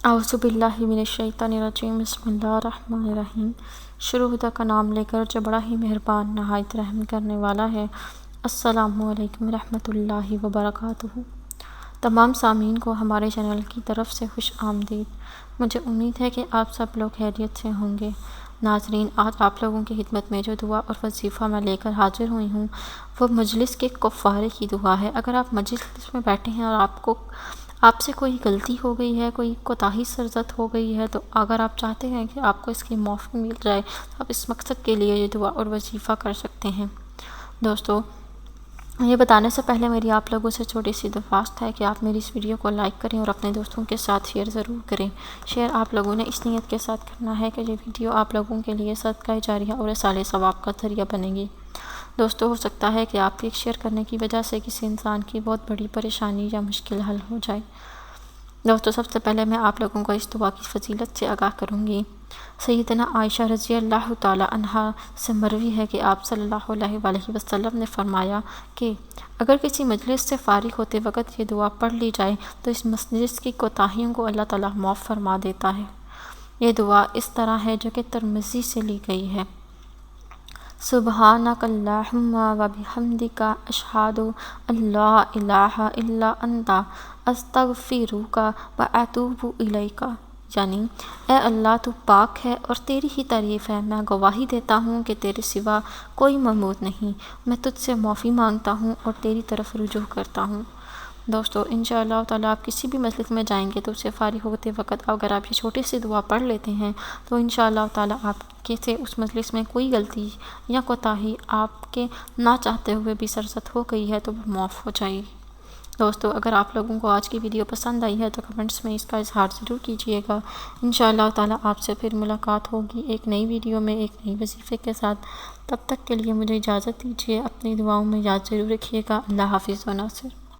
اعوذ باللہ من الشیطان الرجیم، بسم اللہ الرحمن الرحیم۔ شروع خدا کا نام لے کر جو بڑا ہی مہربان نہایت رحم کرنے والا ہے۔ السلام علیکم ورحمۃ اللہ وبرکاتہ۔ تمام سامعین کو ہمارے چینل کی طرف سے خوش آمدید۔ مجھے امید ہے کہ آپ سب لوگ خیریت سے ہوں گے۔ ناظرین، آج آپ لوگوں کی خدمت میں جو دعا اور وظیفہ میں لے کر حاضر ہوئی ہوں وہ مجلس کے کفارے کی دعا ہے۔ اگر آپ مجلس میں بیٹھے ہیں اور آپ سے کوئی غلطی ہو گئی ہے، کوئی کوتاہی سرزد ہو گئی ہے، تو اگر آپ چاہتے ہیں کہ آپ کو اس کی معافی مل جائے تو آپ اس مقصد کے لیے یہ دعا اور وظیفہ کر سکتے ہیں۔ دوستو، یہ بتانے سے پہلے میری آپ لوگوں سے چھوٹی سی درخواست ہے کہ آپ میری اس ویڈیو کو لائک کریں اور اپنے دوستوں کے ساتھ شیئر ضرور کریں۔ شیئر آپ لوگوں نے اس نیت کے ساتھ کرنا ہے کہ یہ ویڈیو آپ لوگوں کے لیے صدقہ جاریہ اور ایصال ثواب کا ذریعہ بنے گی۔ دوستو، ہو سکتا ہے کہ آپ کے شیئر کرنے کی وجہ سے کسی انسان کی بہت بڑی پریشانی یا مشکل حل ہو جائے۔ دوستو، سب سے پہلے میں آپ لوگوں کو اس دعا کی فضیلت سے آگاہ کروں گی۔ سیدنا عائشہ رضی اللہ تعالی عنہا سے مروی ہے کہ آپ صلی اللہ علیہ وآلہ وسلم نے فرمایا کہ اگر کسی مجلس سے فارغ ہوتے وقت یہ دعا پڑھ لی جائے تو اس مجلس کی کوتاہیوں کو اللہ تعالیٰ معاف فرما دیتا ہے۔ یہ دعا اس طرح ہے جو کہ ترمذی سے لی گئی ہے۔ سبحانک اللہم و بحمدک، اشہد ان لا الہ الا انت، استغفرک و اتوب الیک۔ یعنی، اے اللہ تو پاک ہے اور تیری ہی تعریف ہے، میں گواہی دیتا ہوں کہ تیرے سوا کوئی معبود نہیں، میں تجھ سے معافی مانگتا ہوں اور تیری طرف رجوع کرتا ہوں۔ دوستو، انشاءاللہ تعالیٰ آپ کسی بھی مجلس میں جائیں گے تو اس سے فارغ ہوتے وقت اگر آپ یہ چھوٹی سی دعا پڑھ لیتے ہیں تو انشاءاللہ تعالیٰ آپ کے سے اس مجلس میں کوئی غلطی یا کوتاہی آپ کے نہ چاہتے ہوئے بھی سرزد ہو گئی ہے تو وہ معاف ہو جائے گی۔ دوستو، اگر آپ لوگوں کو آج کی ویڈیو پسند آئی ہے تو کمنٹس میں اس کا اظہار ضرور کیجیے گا۔ انشاءاللہ تعالیٰ آپ سے پھر ملاقات ہوگی ایک نئی ویڈیو میں ایک نئی وظیفے کے ساتھ۔ تب تک کے لیے مجھے اجازت دیجیے، اپنی دعاؤں میں یاد ضرور رکھیے گا۔ اللہ حافظ و ناصر۔